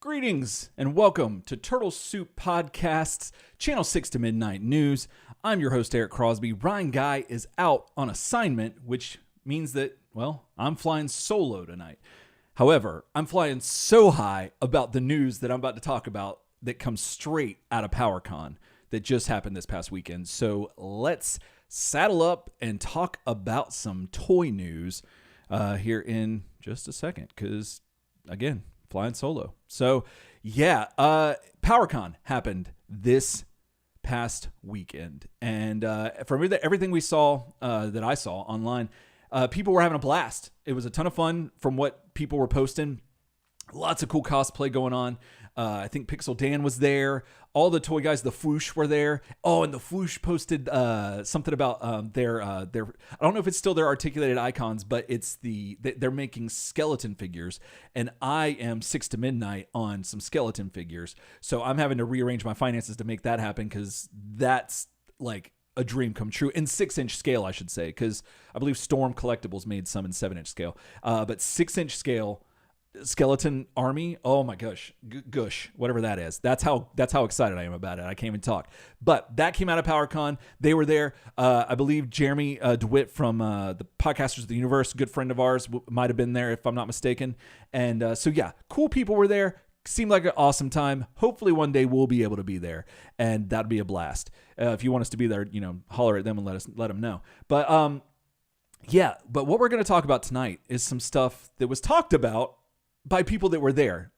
Greetings and welcome to Turtle Soup Podcast's Channel 6 to Midnight News. I'm your host, Eric Crosby. Ryan Guy is out on assignment, which means that, well, I'm flying solo tonight. However, I'm flying so high about the news that I'm about to talk about that comes straight out of Powercon that just happened this past weekend. So let's saddle up and talk about some toy news here in just a second because, again, flying solo. So, yeah, Powercon happened this past weekend. And from everything we saw, that I saw online, people were having a blast. It was a ton of fun from what people were posting. Lots of cool cosplay going on. I think Pixel Dan was there. All the toy guys, the Fwoosh, were there. Oh, and the Fwoosh posted something about their I don't know if it's still their articulated icons, but it's they're making skeleton figures, and I am 6 to midnight on some skeleton figures. So I'm having to rearrange my finances to make that happen because that's like a dream come true in 6-inch scale, I should say, because I believe Storm Collectibles made some in 7-inch scale, but 6-inch scale. Skeleton army, oh my gosh, gush, whatever that is. That's how excited I am about it. I can't even talk. But that came out of PowerCon. They were there. I believe Jeremy DeWitt from the Podcasters of the Universe, good friend of ours, might have been there if I'm not mistaken. And so yeah, cool people were there. Seemed like an awesome time. Hopefully one day we'll be able to be there, and that'd be a blast. If you want us to be there, holler at them and let them know. But yeah. But what we're going to talk about tonight is some stuff that was talked about by people that were there,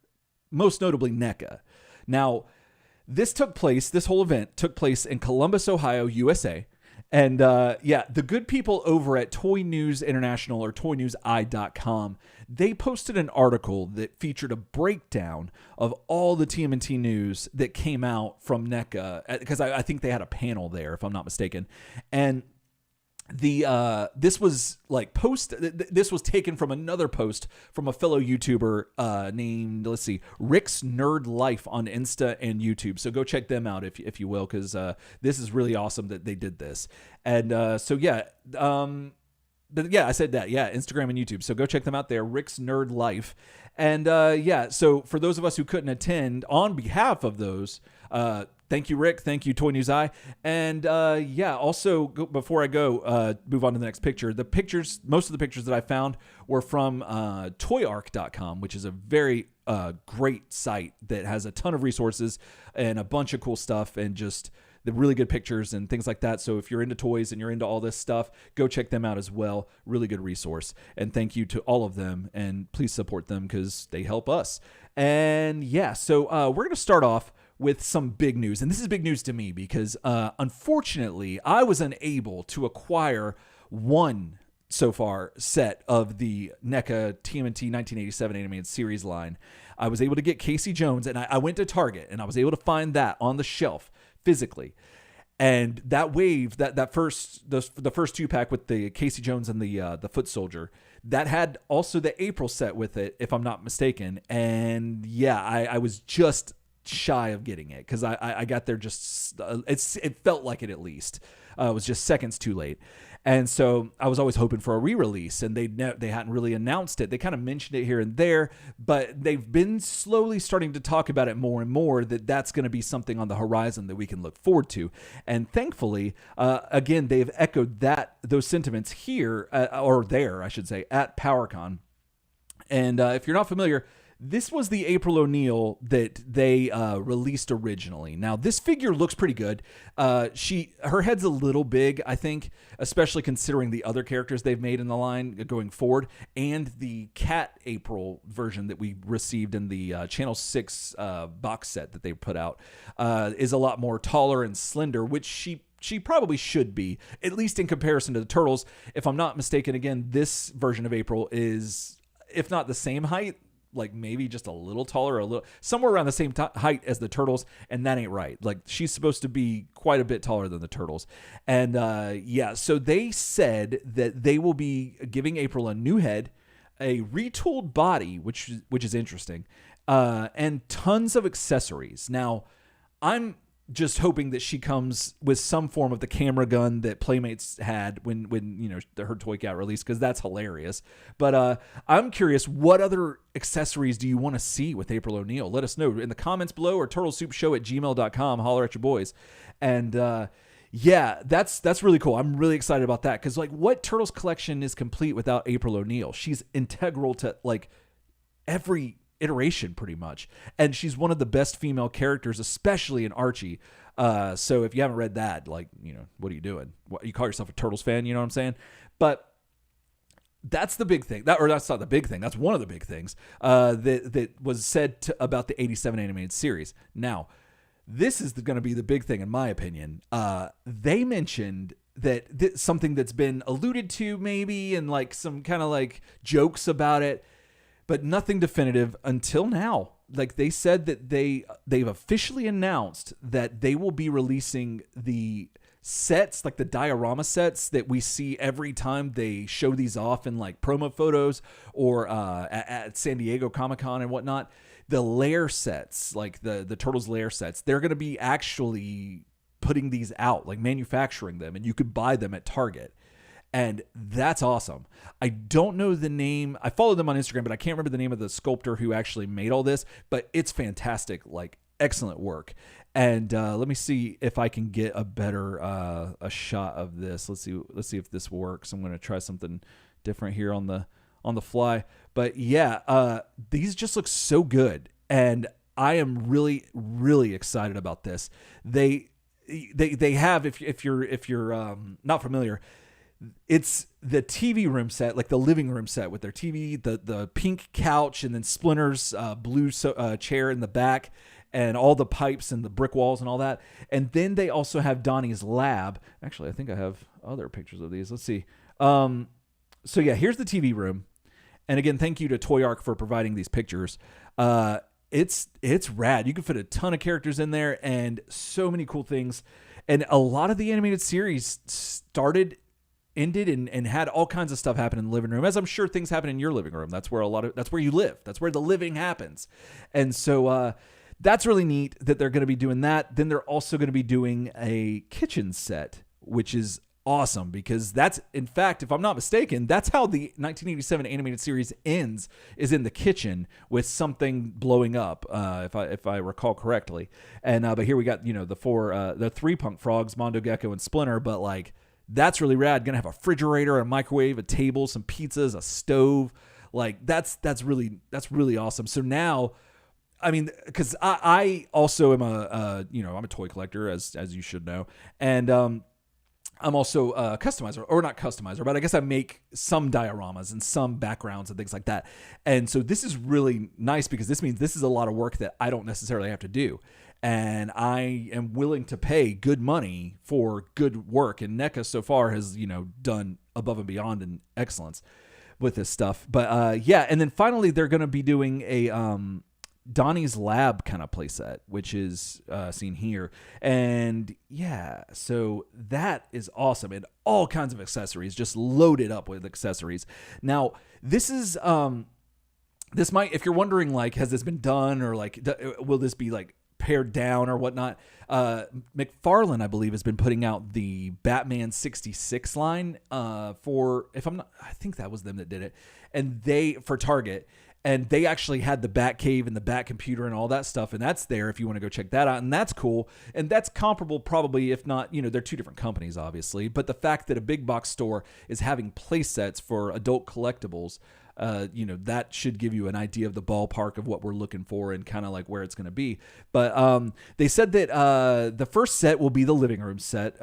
most notably NECA. Now, this whole event took place in Columbus, Ohio, USA. And the good people over at Toy News International or toynewsi.com, they posted an article that featured a breakdown of all the TMNT news that came out from NECA, because I think they had a panel there, if I'm not mistaken. And this was taken from another post from a fellow YouTuber named, Rick's Nerd Life on Insta and YouTube. So go check them out if you will, because this is really awesome that they did this. And I said that, Instagram and YouTube. So go check them out there, Rick's Nerd Life. And so for those of us who couldn't attend, on behalf of those, thank you, Rick. Thank you, Toy News Eye. And also, before I go, move on to the next picture. Most of the pictures that I found were from toyarc.com, which is a very great site that has a ton of resources and a bunch of cool stuff and just the really good pictures and things like that. So if you're into toys and you're into all this stuff, go check them out as well. Really good resource. And thank you to all of them. And please support them because they help us. And so we're going to start off with some big news. And this is big news to me because unfortunately, I was unable to acquire one so far set of the NECA TMNT 1987 animated series line. I was able to get Casey Jones, and I went to Target, and I was able to find that on the shelf physically. And that wave, the first 2-pack with the Casey Jones and the Foot Soldier, that had also the April set with it, if I'm not mistaken. And I was just shy of getting it because I got there just it felt like it, at least it was just seconds too late. And so I was always hoping for a re-release, and they hadn't really announced it. They kind of mentioned it here and there, but they've been slowly starting to talk about it more and more, that's going to be something on the horizon that we can look forward to. And thankfully, again, they've echoed those sentiments here, or there, I should say, at PowerCon. And if you're not familiar, this was the April O'Neil that they released originally. Now, this figure looks pretty good. Her head's a little big, I think, especially considering the other characters they've made in the line going forward, and the Cat April version that we received in the Channel 6 box set that they put out is a lot more taller and slender, which she probably should be, at least in comparison to the Turtles. If I'm not mistaken, again, this version of April is, if not the same height, like maybe just a little taller, somewhere around the same height as the Turtles, and that ain't right. Like, she's supposed to be quite a bit taller than the Turtles. And so they said that they will be giving April a new head, a retooled body, which is interesting, and tons of accessories. Now, I'm just hoping that she comes with some form of the camera gun that Playmates had when her toy got released, because that's hilarious. But I'm curious, what other accessories do you want to see with April O'Neil? Let us know in the comments below, or turtlesoupshow@gmail.com. Holler at your boys. And yeah, that's really cool. I'm really excited about that, because like, what Turtles collection is complete without April O'Neil? She's integral to like every iteration pretty much, and she's one of the best female characters, especially in Archie. So if you haven't read that, like, what are you doing? You call yourself a Turtles fan, you know what I'm saying? But that's the big thing. That's not the big thing. That's one of the big things that was said about the 87 animated series. Now, this is going to be the big thing in my opinion. They mentioned that something that's been alluded to maybe, and like some kind of like jokes about it, but nothing definitive until now. Like, they said that they've officially announced that they will be releasing the sets, like the diorama sets that we see every time they show these off in like promo photos or at San Diego Comic-Con and whatnot. The lair sets, like the Turtles lair sets, they're going to be actually putting these out, like manufacturing them, and you could buy them at Target. And that's awesome. I don't know the name. I follow them on Instagram, but I can't remember the name of the sculptor who actually made all this, but it's fantastic, like excellent work. And let me see if I can get a better a shot of this. Let's see if this works. I'm going to try something different here on the fly. But yeah, these just look so good, and I am really, really excited about this. They have, if you're not familiar, it's the TV room set, like the living room set with their TV, the pink couch, and then Splinter's blue chair in the back, and all the pipes and the brick walls and all that. And then they also have Donnie's lab. Actually, I think I have other pictures of these. Let's see. So yeah, here's the TV room. And again, thank you to Toy Arc for providing these pictures. It's rad. You can fit a ton of characters in there and so many cool things. And a lot of the animated series ended and had all kinds of stuff happen in the living room, as I'm sure things happen in your living room. That's where that's where you live. That's where the living happens. And so that's really neat that they're going to be doing that. Then they're also going to be doing a kitchen set, which is awesome, because that's, in fact, if I'm not mistaken, that's how the 1987 animated series ends, is in the kitchen with something blowing up, if I recall correctly. And but here we got the three Punk Frogs, Mondo Gecko, and Splinter. But like, that's really rad. Gonna have a refrigerator, a microwave, a table, some pizzas, a stove. Like, that's really awesome. So now, I mean, because I also am I'm a toy collector, as you should know, and I'm also a customizer, or not customizer, but I guess I make some dioramas and some backgrounds and things like that. And so this is really nice, because this means this is a lot of work that I don't necessarily have to do. And I am willing to pay good money for good work. And NECA so far has, done above and beyond in excellence with this stuff. But yeah, and then finally they're going to be doing a Donnie's Lab kind of playset, which is seen here. And yeah, so that is awesome. And all kinds of accessories, just loaded up with accessories. Now, this is this might, if you're wondering, like, has this been done, or like, will this be like pared down or whatnot? McFarlane, I believe, has been putting out the Batman 66 line I think that was them that did it, and for Target. And they actually had the Bat Cave and the Bat Computer and all that stuff. And that's there if you want to go check that out. And that's cool. And that's comparable, probably, if not, they're two different companies, obviously. But the fact that a big box store is having play sets for adult collectibles, that should give you an idea of the ballpark of what we're looking for and kind of like where it's going to be. But they said that the first set will be the living room set,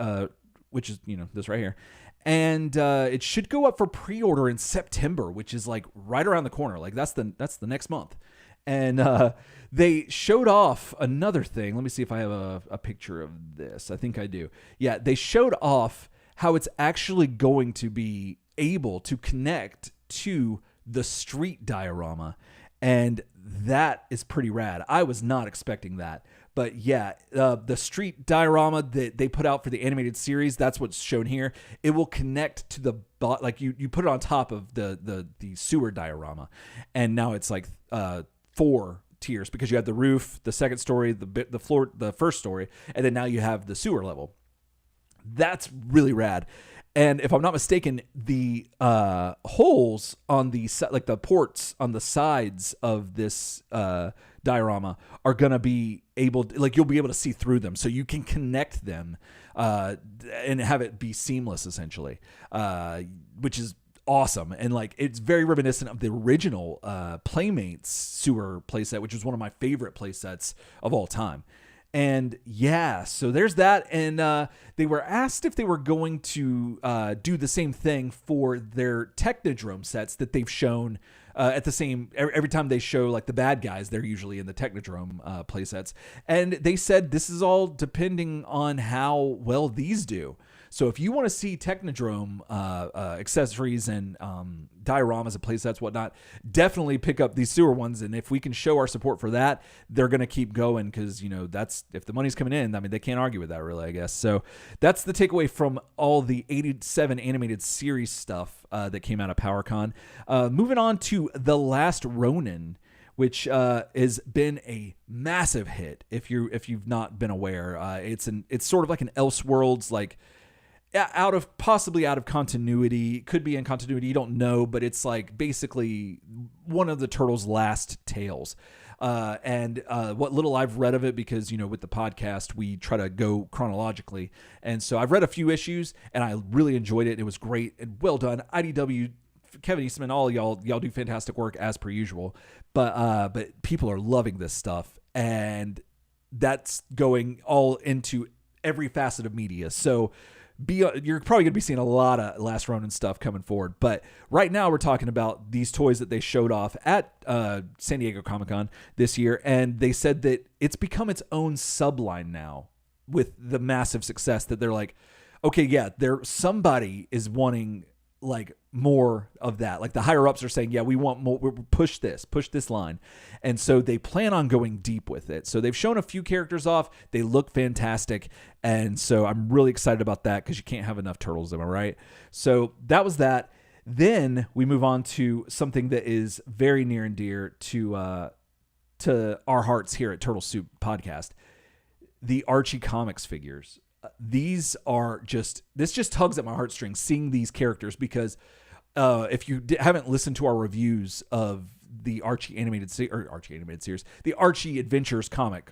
which is, this right here. And it should go up for pre-order in September, which is like right around the corner. Like, that's the next month. And they showed off another thing. Let me see if I have a picture of this. I think I do. Yeah, they showed off how it's actually going to be able to connect to the street diorama. And that is pretty rad. I was not expecting that. But yeah, the street diorama that they put out for the animated series, that's what's shown here. It will connect to the like you put it on top of the sewer diorama, and now it's like 4 tiers because you have the roof, the second story, the floor, the first story, and then now you have the sewer level. That's really rad. And if I'm not mistaken, the holes on the like the ports on the sides of this diorama are gonna be able to, like, you'll be able to see through them, so you can connect them and have it be seamless essentially, which is awesome. And like, it's very reminiscent of the original Playmates sewer playset, which was one of my favorite playsets of all time. And yeah, so there's that. And they were asked if they were going to do the same thing for their Technodrome sets that they've shown at the same, every time they show like the bad guys, they're usually in the Technodrome play sets. And they said this is all depending on how well these do. So if you want to see Technodrome accessories and dioramas and playsets, whatnot, definitely pick up these sewer ones. And if we can show our support for that, they're going to keep going because, you know, that's, if the money's coming in, I mean, they can't argue with that really, I guess. So that's the takeaway from all the 87 animated series stuff that came out of Powercon. Moving on to The Last Ronin, which has been a massive hit. If you've not been aware, it's sort of like an Elseworlds, like, possibly out of continuity, could be in continuity, you don't know, but it's like basically one of the Turtles' last tales. And what little I've read of it, because, you know, with the podcast, we try to go chronologically. And so I've read a few issues and I really enjoyed it. It was great and well done. IDW, Kevin Eastman, all y'all do fantastic work as per usual. But people are loving this stuff, and that's going all into every facet of media. So you're probably going to be seeing a lot of Last Ronin stuff coming forward. But right now we're talking about these toys that they showed off at San Diego Comic-Con this year. And they said that it's become its own subline now with the massive success that they're like, okay, yeah, somebody is wanting like more of that. Like the higher ups are saying, yeah, we want more, push this line. And so they plan on going deep with it. So they've shown a few characters off. They look fantastic. And so I'm really excited about that because you can't have enough turtles, am I right? So that was that. Then we move on to something that is very near and dear to our hearts here at Turtle Soup Podcast, the Archie Comics figures. This just tugs at my heartstrings seeing these characters, because if you haven't listened to our reviews of the Archie animated series, the Archie Adventures comic,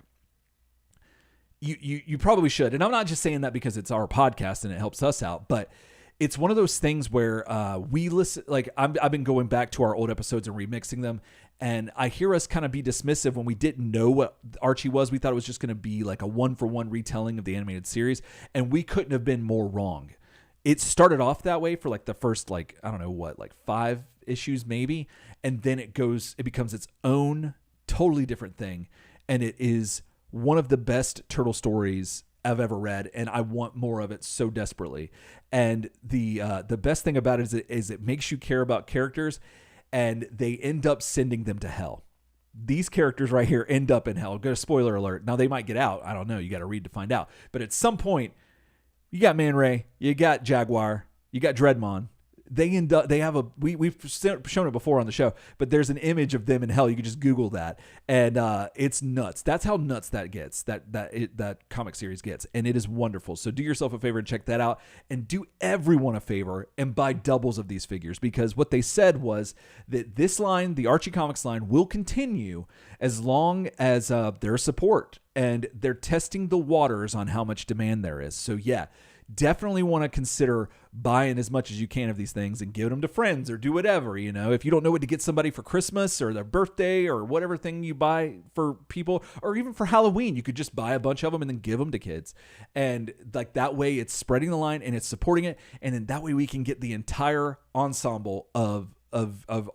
you probably should. And I'm not just saying that because it's our podcast and it helps us out, but it's one of those things where we listen. Like I've been going back to our old episodes and remixing them, and I hear us kind of be dismissive when we didn't know what Archie was. We thought it was just going to be like a 1-for-1 retelling of the animated series, and we couldn't have been more wrong. It started off that way for like the first, like, I don't know what, like 5 issues maybe, and then it becomes its own totally different thing, and it is one of the best turtle stories I've ever read, and I want more of it so desperately. And the best thing about it is it makes you care about characters, and they end up sending them to hell. These characters right here end up in hell. Go spoiler alert. Now they might get out. I don't know. You got to read to find out. But at some point, you got Man Ray, you got Jaguar, you got Dreadmon. They end up. They have we've shown it before on the show, but there's an image of them in hell. You can just Google that, and it's nuts. That's how nuts that gets. That comic series gets, and it is wonderful. So do yourself a favor and check that out, and do everyone a favor and buy doubles of these figures, because what they said was that this line, the Archie Comics line, will continue as long as there's support, and they're testing the waters on how much demand there is. So yeah. Definitely want to consider buying as much as you can of these things and giving them to friends or do whatever, you know, if you don't know what to get somebody for Christmas or their birthday or whatever thing you buy for people, or even for Halloween, you could just buy a bunch of them and then give them to kids. And like that way it's spreading the line and it's supporting it. And then that way we can get the entire ensemble of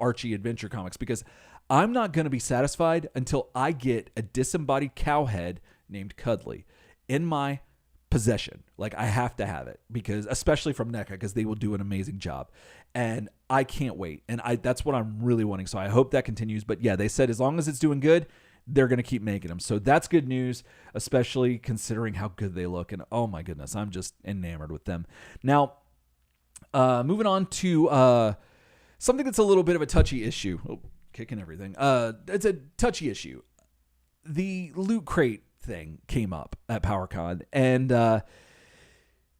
Archie Adventure comics, because I'm not going to be satisfied until I get a disembodied cowhead named Cuddly in my possession. Like, I have to have it, because especially from NECA, because they will do an amazing job, and I can't wait. And that's what I'm really wanting. So I hope that continues. But yeah, they said as long as it's doing good, they're going to keep making them. So that's good news, especially considering how good they look. And oh my goodness, I'm just enamored with them. Now, moving on to something that's a little bit of a touchy issue. Oh, kicking everything. It's a touchy issue. the Loot Crate thing came up at Powercon, and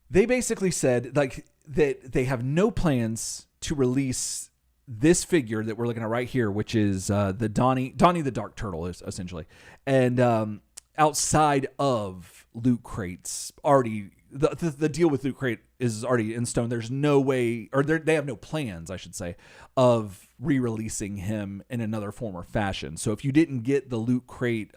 they basically said like that they have no plans to release this figure that we're looking at right here, which is the Donnie the Dark Turtle, is essentially, and outside of Loot Crates, already the deal with Loot Crate is already in stone. There's no way, or they have no plans, I should say, of re-releasing him in another form or fashion. So if you didn't get the Loot Crate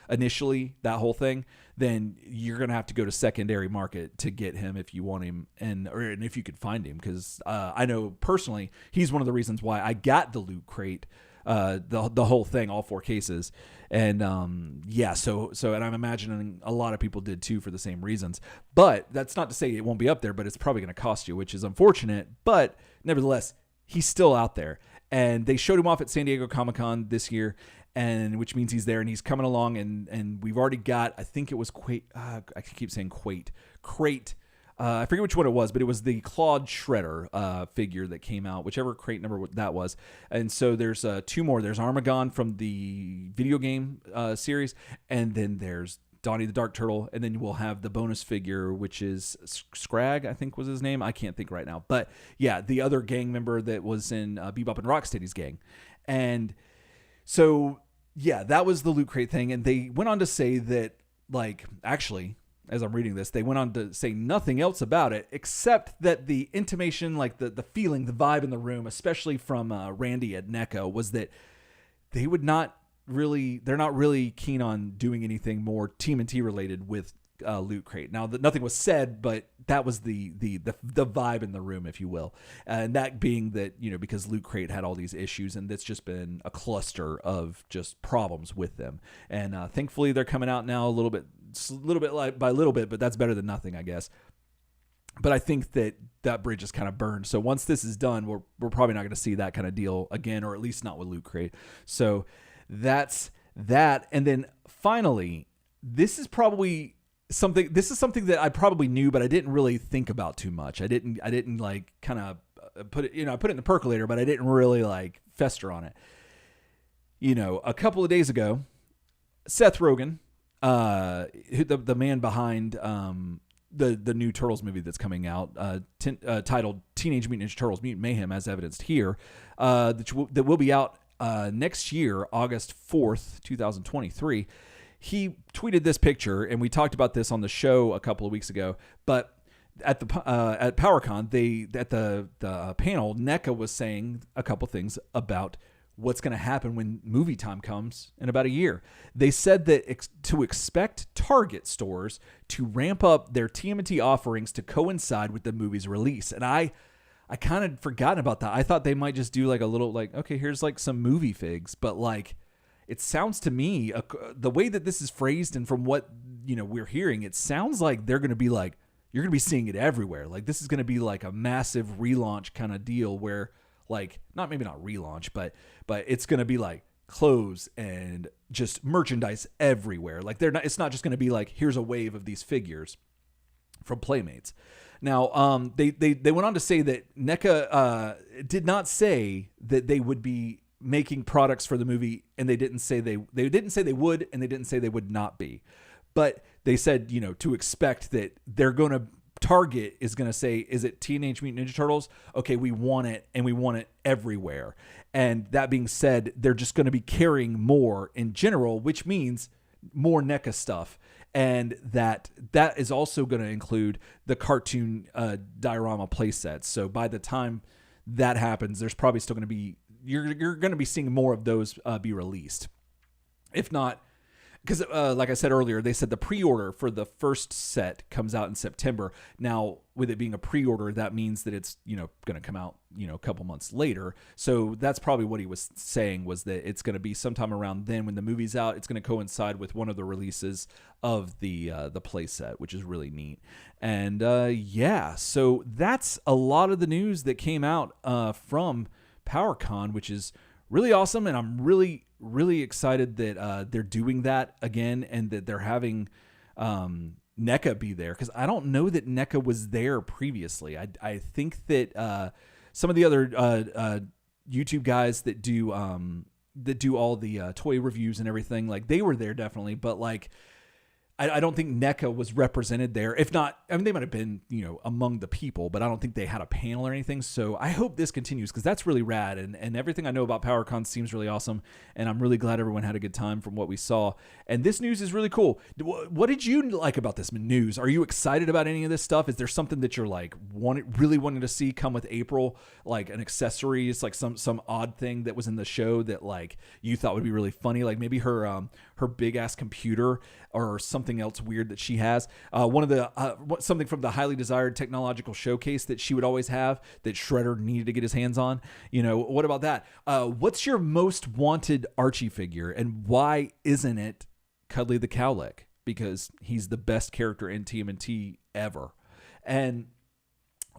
initially, that whole thing, then you're gonna have to go to secondary market to get him if you want him, and if you could find him, because I know personally he's one of the reasons why I got the Loot Crate, the whole thing, all 4 cases. And so and I'm imagining a lot of people did too for the same reasons. But that's not to say it won't be up there, but it's probably going to cost you, which is unfortunate. But nevertheless, he's still out there. And they showed him off at San Diego Comic-Con this year, and which means he's there and he's coming along. And we've already got, I think it was Crate. I forget which one it was, but it was the Claude Shredder figure that came out, whichever crate number that was. And so there's 2 more. There's Armagon from the video game series, and then there's Donnie the Dark Turtle, and then we'll have the bonus figure, which is Scrag, I think was his name. I can't think right now. But yeah, the other gang member that was in Bebop and Rocksteady's gang. And so, yeah, that was the Loot Crate thing. And they went on to say that, like, actually, as I'm reading this, they went on to say nothing else about it, except that the intimation, like the feeling, the vibe in the room, especially from Randy at NECA, was that they're not really keen on doing anything more TMNT related with Loot Crate. Now, nothing was said, but that was the vibe in the room, if you will. And that being that, because Loot Crate had all these issues, and it's just been a cluster of just problems with them. And thankfully, they're coming out now a little bit by little bit, but that's better than nothing, I guess. But I think that bridge is kind of burned. So once this is done, we're probably not going to see that kind of deal again, or at least not with Loot Crate. So that's that. And then finally, this is something that I probably knew, but I didn't really think about too much. I didn't like kind of put it, I put it in the percolator, but I didn't really like fester on it. A couple of days ago, Seth Rogen, the man behind the new Turtles movie that's coming out, titled Teenage Mutant Ninja Turtles: Mutant Mayhem, as evidenced here, that will be out next year, August 4th, 2023. He tweeted this picture, and we talked about this on the show a couple of weeks ago. But at PowerCon, at the panel, NECA was saying a couple things about what's going to happen when movie time comes in about a year. They said that to expect Target stores to ramp up their TMNT offerings to coincide with the movie's release. And I kind of forgotten about that. I thought they might just do like a little, like, okay, here's like some movie figs. But like, it sounds to me, the way that this is phrased and from what, we're hearing, it sounds like they're going to be like, you're going to be seeing it everywhere. Like, this is going to be like a massive relaunch kind of deal where, like, maybe not relaunch, but it's going to be like clothes and just merchandise everywhere. Like, it's not just going to be like, here's a wave of these figures from Playmates. Now, they went on to say that NECA did not say that they would be making products for the movie, and they didn't say they would, and they didn't say they would not be. But they said, to expect that they're going to, Target is going to say, is it Teenage Mutant Ninja Turtles? Okay, we want it, and we want it everywhere. And that being said, they're just going to be carrying more in general, which means more NECA stuff. And that is also going to include the cartoon Diorama playsets. So by the time that happens, there's probably still going to be, you're going to be seeing more of those be released. If not, because like I said earlier, they said the pre-order for the first set comes out in September. Now, with it being a pre-order, that means that it's, going to come out, a couple months later. So that's probably what he was saying, was that it's going to be sometime around then when the movie's out. It's going to coincide with one of the releases of the playset, which is really neat. And so that's a lot of the news that came out from PowerCon, which is really awesome. And I'm really excited that they're doing that again, and that they're having NECA be there, because I don't know that NECA was there previously. I think that some of the other YouTube guys that do that do all the toy reviews and everything, like they were there definitely, but like I don't think NECA was represented there. If not, I mean, they might have been, among the people, but I don't think they had a panel or anything. So I hope this continues because that's really rad. And everything I know about Powercon seems really awesome. And I'm really glad everyone had a good time from what we saw. And this news is really cool. What did you like about this news? Are you excited about any of this stuff? Is there something that you're like really wanting to see come with April? Like an accessory? It's like some odd thing that was in the show that like you thought would be really funny. Like maybe her big ass computer or something else weird that she has. One of the something from the highly desired technological showcase that she would always have that Shredder needed to get his hands on. What about that? What's your most wanted Archie figure, and why isn't it Cuddly the Cowlick? Because he's the best character in TMNT ever. And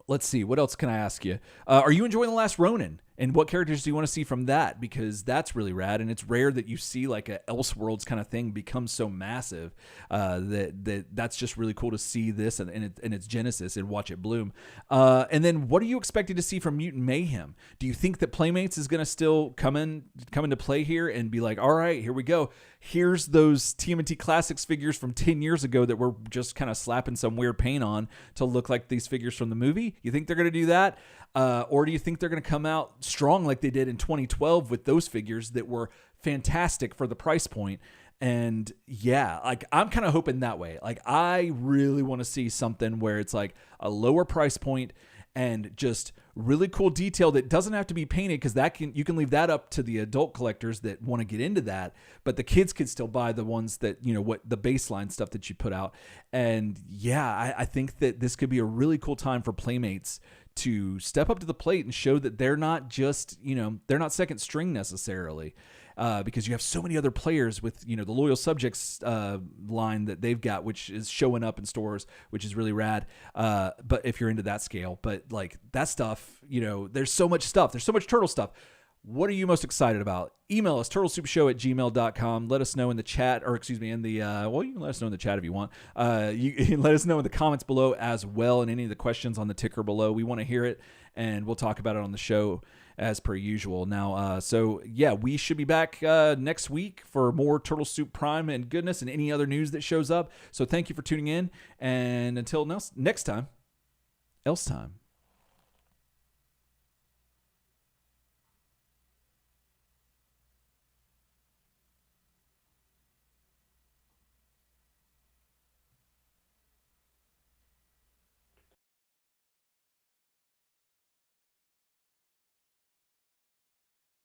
let's see, what else can I ask you? Are you enjoying The Last Ronin? And what characters do you want to see from that? Because that's really rad, and it's rare that you see like a Elseworlds kind of thing become so massive that's just really cool to see this and its genesis and watch it bloom. And then what are you expecting to see from Mutant Mayhem? Do you think that Playmates is going to still come into play here and be like, all right, here we go. Here's those TMNT Classics figures from 10 years ago that we're just kind of slapping some weird paint on to look like these figures from the movie? You think they're going to do that? Or do you think they're going to come out strong like they did in 2012 with those figures that were fantastic for the price point? And yeah, like I'm kind of hoping that way. Like I really want to see something where it's like a lower price point and just really cool detail that doesn't have to be painted, because you can leave that up to the adult collectors that want to get into that, but the kids could still buy the ones that, what the baseline stuff that you put out. And yeah, I think that this could be a really cool time for Playmates to step up to the plate and show that they're not just, they're not second string necessarily, because you have so many other players with, the Loyal Subjects line that they've got, which is showing up in stores, which is really rad. But if you're into that scale, but like that stuff, there's so much stuff. There's so much turtle stuff. What are you most excited about? Email us, turtlesoupshow@gmail.com. Let us know in the chat, or excuse me, you can let us know in the chat if you want. You can let us know in the comments below as well, and any of the questions on the ticker below. We want to hear it, and we'll talk about it on the show as per usual. Now, so yeah, we should be back next week for more Turtle Soup Prime and goodness and any other news that shows up. So thank you for tuning in, and until next time, else time.